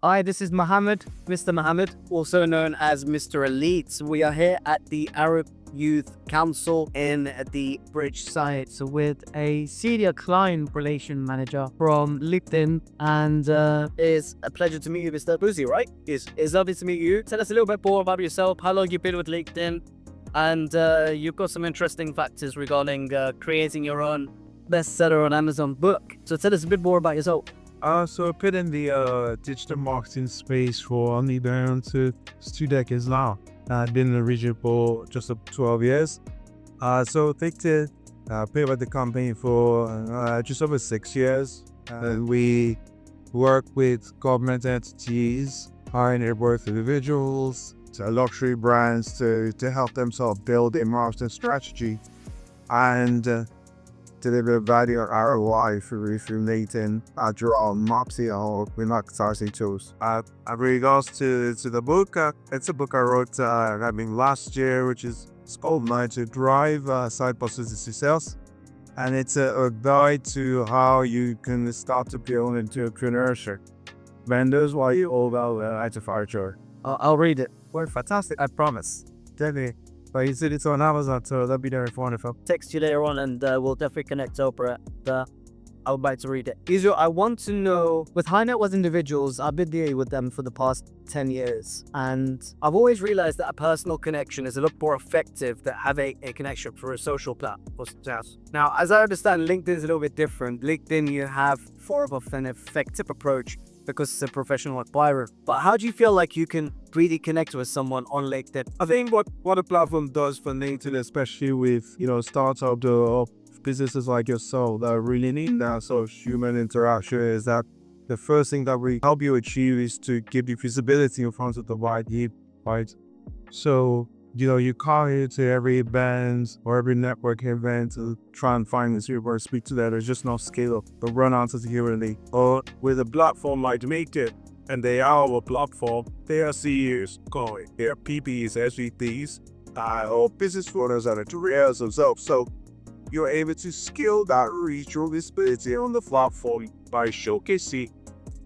Hi, this is Mohammed, Mr. Mohammed, also known as Mr. Elite. We are here at the Arab Youth Council in the Bridge site with a senior client relation manager from LinkedIn. And it's a pleasure to meet you, Mr. Boozy, right? It's lovely to meet you. Tell us a little bit more about yourself, how long you've been with LinkedIn, and you've got some interesting factors regarding creating your own bestseller on Amazon book. So tell us a bit more about yourself. So I've been in the digital marketing space for only around 2 decades now. I've been in the region for just 12 years. So LinkedIn, been with the company for just over 6 years. We work with government entities, high net worth individuals, to luxury brands to help them sort of build a marketing strategy and deliver value or ROI through LinkedIn, draw Mopsy or Relaxation tools. In regards to the book, it's a book I wrote last year, which is called Nine to Drive, Side Hustles to Success. And it's a guide to how you can start to build into entrepreneurship. Vendors, while you all well at the fire. I'll read it. Well, fantastic, I promise. Definitely. But you said it's on Amazon, so that'd be very wonderful. Text you later on and we'll definitely connect over it. I would like to read it. Israel, I want to know, with high net worth individuals, I've been dealing with them for the past 10 years. And I've always realized that a personal connection is a lot more effective than having a connection through a social platform. Now, as I understand, LinkedIn is a little bit different. LinkedIn, you have more of an effective approach because it's a professional acquirer. But how do you feel like you can really connect with someone on LinkedIn? I think what a platform does for LinkedIn, especially with startups or businesses like yourself that really need that sort of human interaction, is that the first thing that we help you achieve is to give you visibility in front of the wide heap, right? So you call into every event or every network event to try and find this people or speak to that. There's just no scale to run onto security. Or with a platform like LinkedIn, and they are our platform, they are CEOs going, they are PPs, SVPs, or business owners and entrepreneurs themselves. So you're able to scale that reach or visibility on the platform by showcasing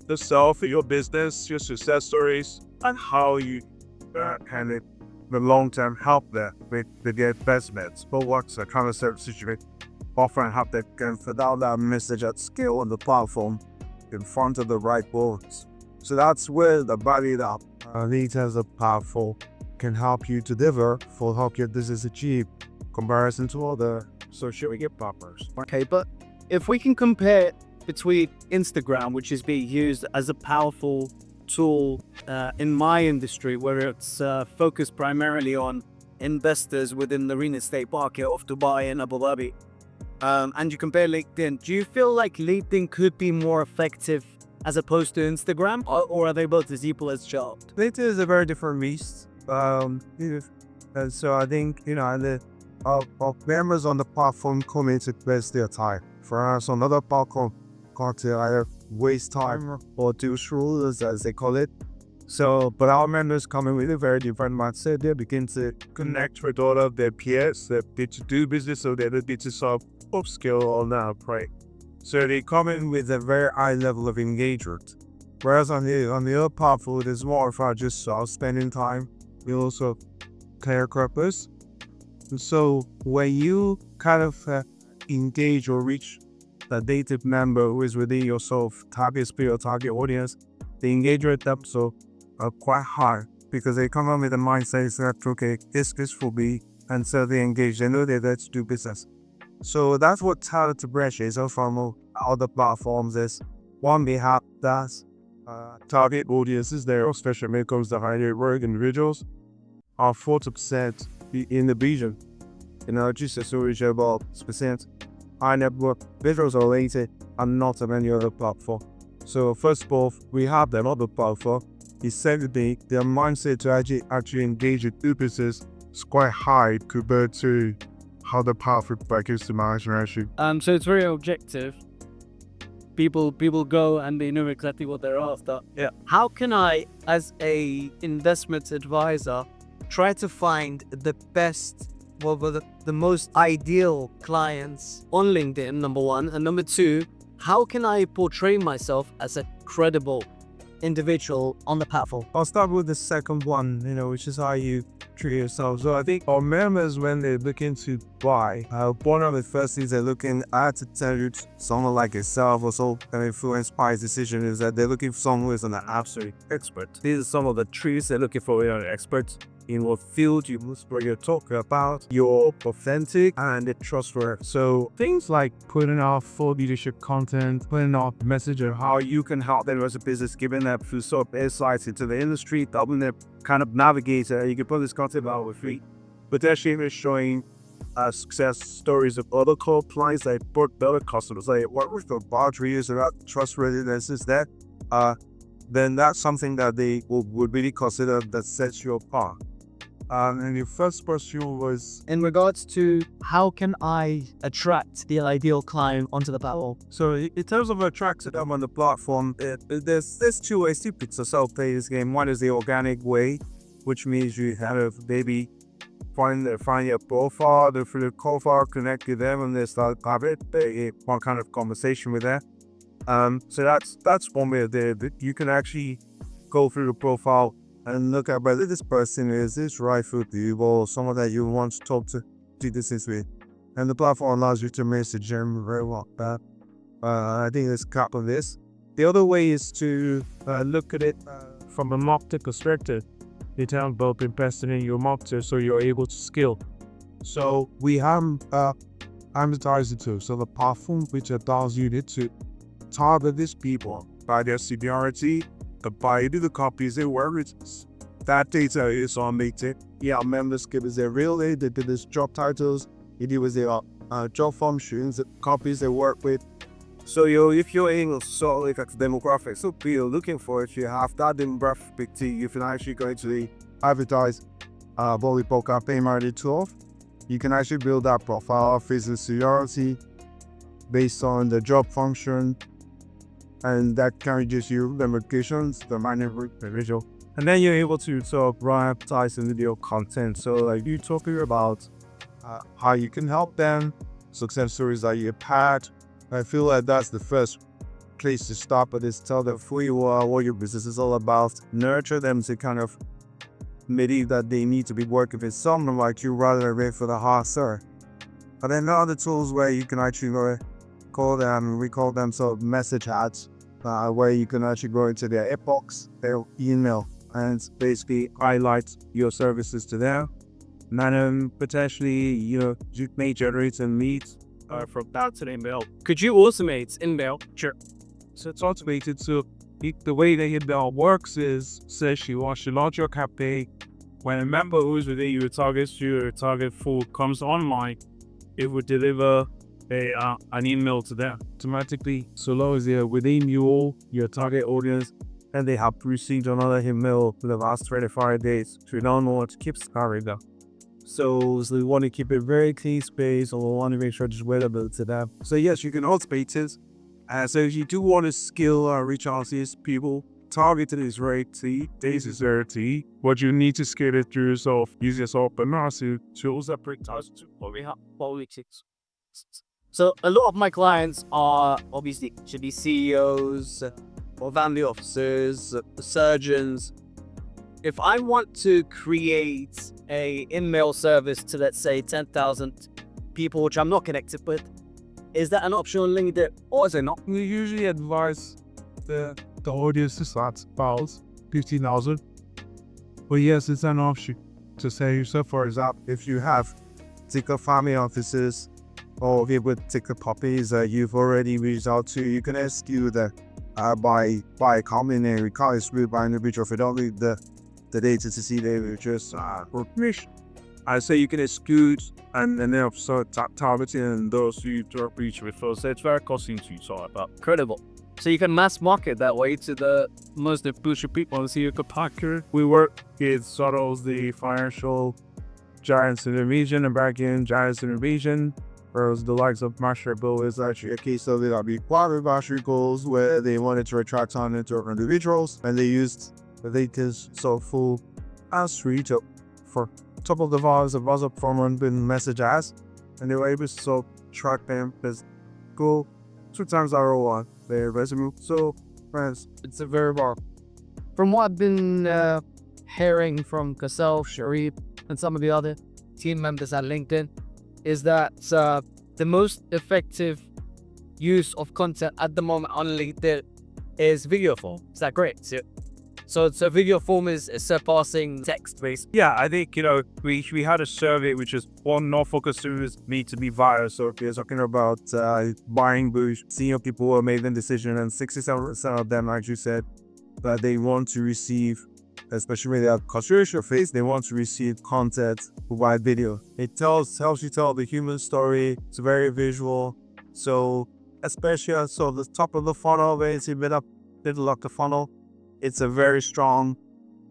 the self of your business, your success stories, and how you can the long-term help there with the investments, but what's a kind of situation often have that can put out that message at scale on the platform in front of the right boards. So that's where the body that leads as a powerful can help you to deliver for help your business achieve comparison to other social media partners. Okay, but if we can compare between Instagram, which is being used as a powerful tool in my industry, where it's focused primarily on investors within the real estate market of Dubai and Abu Dhabi, and you compare LinkedIn, do you feel like LinkedIn could be more effective as opposed to Instagram, or are they both as equal as charged? LinkedIn is a very different beast, and so I think our members on the platform come in to invest their time. For us, on other platform, can't either waste time or do rules, as they call it. So, but our members come in with a very different mindset. They begin to connect with all of their peers that need to do business, so they need to sort of upskill on that, right? So they come in with a very high level of engagement. Whereas on the other platform, it is more about just spending time. We also clear purpose. And so when you kind of engage or reach the native member who is within your sort of target sphere or target audience, the engagement levels are quite high because they come on with a mindset that, okay, this will be, and so they engage. They know they're there to do business. So that's what Talent to Bridge is from other platforms is. One, we have that target audiences there, especially when it comes to high net worth individuals, are 40% in the region. Just as we share about percent high net worth individuals are related and not on any other platform. So first of all, we have them on the platform. Secondly, their mindset to actually engage with new business is quite high compared to how the platform is to management actually. So it's very objective. People go and they know exactly what they're after. Yeah. How can I, as a investment advisor, try to find the best, the most ideal clients on LinkedIn, number one, and number two, how can I portray myself as a credible individual on the platform? I'll start with the second one, which is how you treat yourself. So I think our members, when they're looking to buy, one of the first things they're looking at to tell you someone like yourself or so can influence buyer's decision is that they're looking for someone who is an absolute expert. These are some of the traits they're looking for in an expert. In what field you must where you're talking about, you're authentic and trustworthy. So things like putting out full leadership content, putting out message of how you can help them as a business, giving them sort of insights into the industry, helping them kind of navigate. You can put this content out with free, but actually even showing success stories of other clients that brought better customers. Like what with the boundaries or trustworthiness is that, then that's something that they would really consider that sets you apart. And your first question was in regards to how can I attract the ideal client onto the platform? so in terms of attracting them on the platform, there's two ways to play this game. One is the organic way, which means you have maybe find your profile, through the profile, connect with them, and they start having one kind of conversation with them. So that's one way that you can actually go through the profile and look at whether this person is right for you or someone that you want to talk to do this with. And the platform allows you to message them very well. I think there's a couple of this. The other way is to look at it from a marketing perspective. In terms of both investing in your marketer so you're able to scale. So we have advertising tools. So the platform which allows you to target these people by their seniority, by the copies they work with. That data is on LinkedIn. Yeah, members give us their real name, they did this job titles, it was their job functions, the copies they work with. So if you're in sort of like a demographic, so you're looking for it, you have that demographic you can actually go into the advertise volleyball campaign marketing tool. You can actually build that profile based on seniority, based on the job function, and that can reduce you the locations, the visual. And then you're able to sort of run advertise and video content. So like you talking about how you can help them, success stories that you've had. I feel like that's the first place to start, but is tell them who you are, what your business is all about, nurture them to kind of believe that they need to be working with someone like you rather than wait for the hard sir. But then there are other tools where you can actually we call them sort of message ads, where you can actually go into their inbox, their email, and basically highlight your services to them. And then potentially, you may generate some leads from that to the email. Could you automate email? Sure. So it's automated. So the way the email works is, says you launch your campaign. When a member who's within your target pool comes online, it would deliver an email to them automatically, so long as they're within your target audience and they have received another email for the last 25 days. So we don't want to keep scarring them. So we want to keep it very clean space, or we want to make sure it's relevant to them. So yes, you can automate it. So if you do want to skill reach out to these people, targeted is very key. This is very key. What you need to scale it through yourself, use yourself, but massive tools that bring targets to what we have. So a lot of my clients are obviously should be CEOs or family officers, surgeons. If I want to create a email service to, let's say, 10,000 people, which I'm not connected with, is that an option on LinkedIn or is it not? We usually advise the audience to start about 15,000. But yes, it's an option to say yourself, for example, if you have particular family offices or if with particular puppies that you've already reached out to, you can SKU that by common name, we can't exclude by individual. If you don't read the data to see they just permission. I say you can exclude and then also targeting those who don't reach with first. So it's very costly to sort about. Incredible. So you can mass market that way to the most influential people. So you could packer. We work with sort of the financial giants in the region and banking giants in the region. Whereas the likes of Mashable is actually a case of it that be acquired Mastery goals where they wanted to attract talent to individuals and they used the data's so full as reach up for top of the vibes of WhatsApp format been message as, and they were able to track them as go 2 times ROI their resume. So friends, it's a very bar. from what I've been hearing from Kasel, Sharif, and some of the other team members at LinkedIn, is that the most effective use of content at the moment on LinkedIn is video form. Is that great? So video form is surpassing text based. Yeah, I think, we had a survey which is on Norfolk consumers need to be viral. So if you're talking about buying Bush, senior people who made the decision, and 67% of them actually said that they want to receive, especially when they have controversial face, they want to receive content via video. It helps you tell the human story. It's very visual. So especially the top of the funnel, where it's a bit up, middle of the funnel, it's a very strong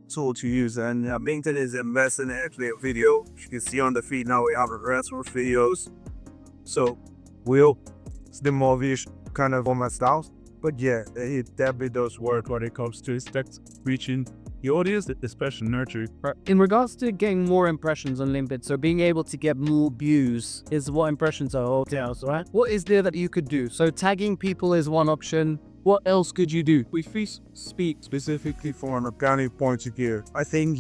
tool to use. And LinkedIn is investing in actually a video. You can see on the feed now we have a rest for videos. So we'll the more visual kind of format styles. But yeah, it definitely does work when it comes to reaching the audience, especially nurturing. In regards to getting more impressions on LinkedIn, so being able to get more views is what impressions are hotels, right? What is there that you could do? So tagging people is one option. What else could you do? If we speak specifically from an organic point of view, I think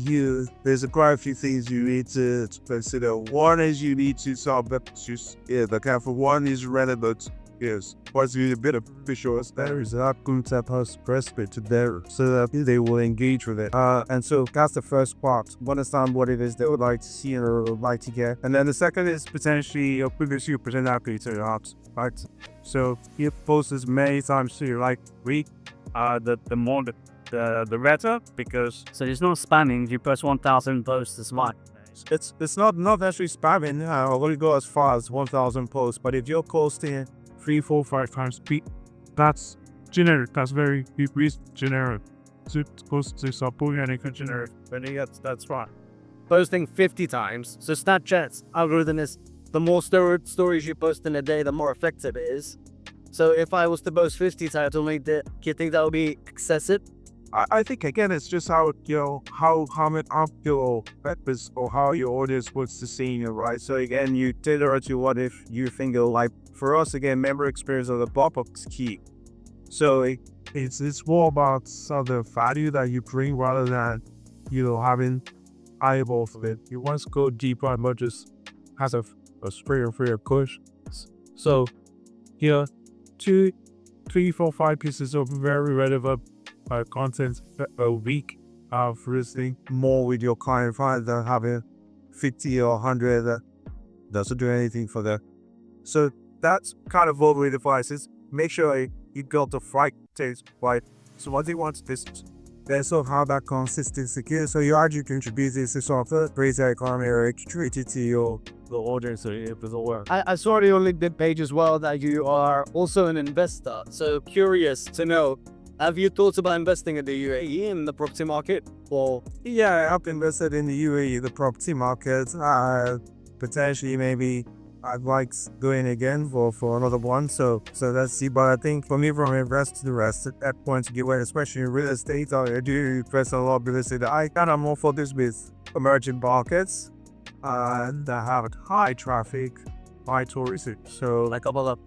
there's quite a few things you need to consider. One is you need to solve the careful. One is relevant. Yes, what's a bit of visuals there is that concept has prescribed to there so that they will engage with it. And so that's the first part. Understand what it is they would like to see or would like to get. And then the second is potentially your previous you present that to your apps, right? So you post as many times to your week, The more the better, because So there's no spamming. You post 1,000 posts this month. it's not necessarily spamming. I wouldn't go as far as 1,000 posts, but if you're posting 3, 4, 5 times a week, that's generic. That's very generic. To post to support any generic. That's fine. Posting 50 times. So Snapchat's algorithm is the more stories you post in a day, the more effective it is. So if I was to post 50 times, do you think that would be excessive? I think again, it's just how many up your purpose or how your audience wants to see you, right? So again, you tailor it to what if you think you'll like. For us, again, member experience of the pop-up is key. So it's more about the value that you bring rather than having eyeballs of it. You want to go deeper and not just has a spray or free push. So here, 2, 3, 4, 5 pieces of very relevant content a week of listening more with your client rather than having 50 or 100 that doesn't do anything for them. So that's kind of all the devices. Make sure you got the right taste right. So what they want is there's sort of how that consistency is. So you actually contribute this to sort of raise the economy or contribute it to the audience so it will work. I saw on your LinkedIn page as well that you are also an investor. So curious to know, have you thought about investing in the UAE in the property market? Or yeah, I've invested in the UAE, the property market. Potentially maybe I'd like going again for another one. So let's see. But I think for me, from invest to the rest at that point to get away, especially in real estate, I do invest a lot of real estate. I kind of more focused with emerging markets that have high traffic, high tourism. So like Abu Dhabi?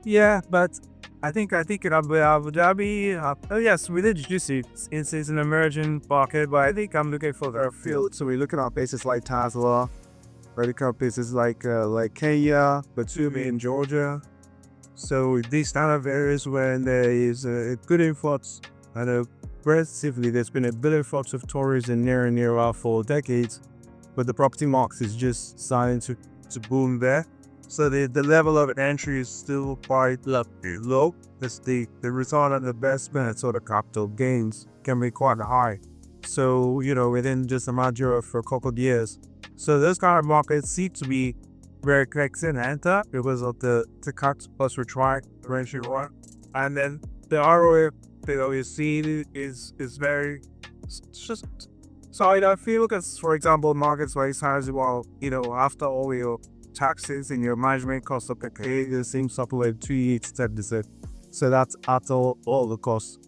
Yeah, but I think in Abu Dhabi, yes, we did juicy. It's an emerging market, but I think I'm looking for their field. So we're looking at places like Tesla. We're looking at places like Kenya, Batumi in Georgia. So these kind of areas where there is a good influx and relatively there's been a big influx of tourism near and near for decades, but the property market is just starting to boom there. So the level of entry is still quite low. The return on investment or the capital gains can be quite high. So, within just a matter of a couple of years. So those kind of markets seem to be very quick to enter because of the cut plus retry ratio one. And then the ROI that we see is very just solid. I feel because, for example, markets like size, well, after all your taxes and your management costs of the pay, it seems up like 2 to 10%. So that's at all the costs.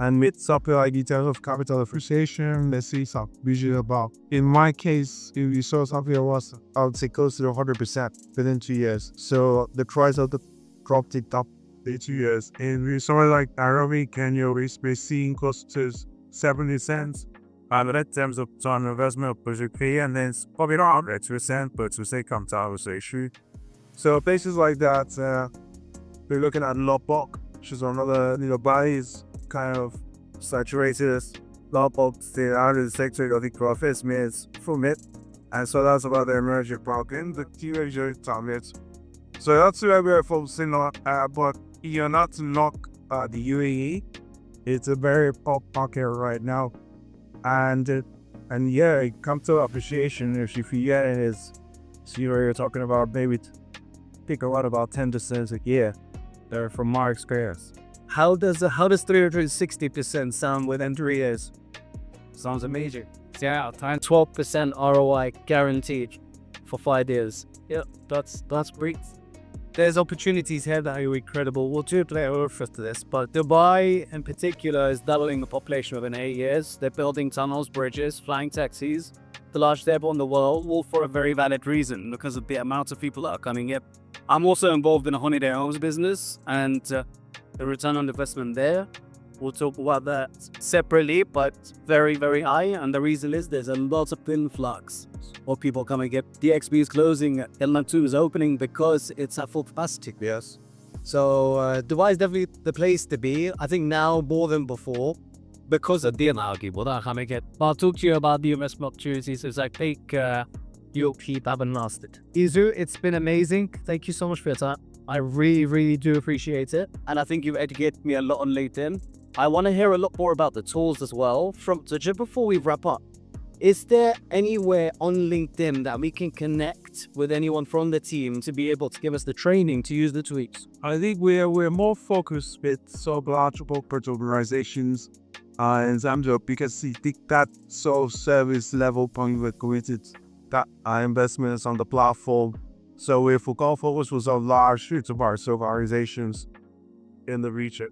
And with supply details of capital appreciation, let's see some visual about. In my case, if you saw something that was, I would say, close to 100% within 2 years. So the price of the property top in 2 years. And we saw like Nairobi, Kenya, we're seeing close to 70 cents. And in terms of ton investment of project fee, and then it's probably not 100%, but to say comes out with issue. So places like that, we're looking at Lopok, which is another, Bali is kind of saturated. Lopok, the other sector of the profits made from it. And so that's about the emerging market, the teenager target. So that's where we're focusing on, but you're not to knock the UAE. It's a very pop market right now. And yeah, it comes to appreciation if you get it is, see where you're talking about, maybe think a lot about 10% a year. They're from my experience. How does 360% sound within 3 years? Sounds amazing. Yeah, 12% ROI guaranteed for 5 years. Yeah, that's great. There's opportunities here that are incredible. We'll do a later refer to this, but Dubai in particular is doubling the population within 8 years. They're building tunnels, bridges, flying taxis, the largest airport in the world, all for a very valid reason, because of the amount of people that are coming here. I'm also involved in a holiday homes business, and the return on investment there, we'll talk about that separately, but very, very high. And the reason is there's a lot of influx of people coming here. DXB is closing, El Maktoum is opening because it's at full capacity. Yes. So Dubai is definitely the place to be. I think now more than before, because of the people that are coming here. I'll talk to you about the investment opportunities as I think you'll keep having lasted. Izu, it's been amazing. Thank you so much for your time. I really, really do appreciate it. And I think you've educated me a lot on LinkedIn. I want to hear a lot more about the tools as well. So just before we wrap up, is there anywhere on LinkedIn that we can connect with anyone from the team to be able to give us the training to use the tweaks? I think we're more focused with large corporate organizations in terms of, because we think that service level point we're committed that our investments on the platform. So if we go focus with some large enterprise organizations in the region.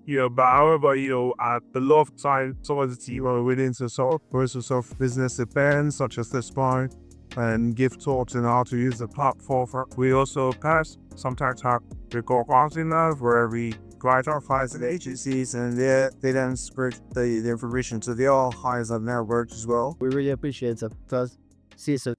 But however, at the lot of time, some of the team are willing to versus business events such as this one and give talks on how to use the platform. We also sometimes have the partners where we write our clients and agencies, and they then spread the information to the all highs of network as well. We really appreciate it. See you soon.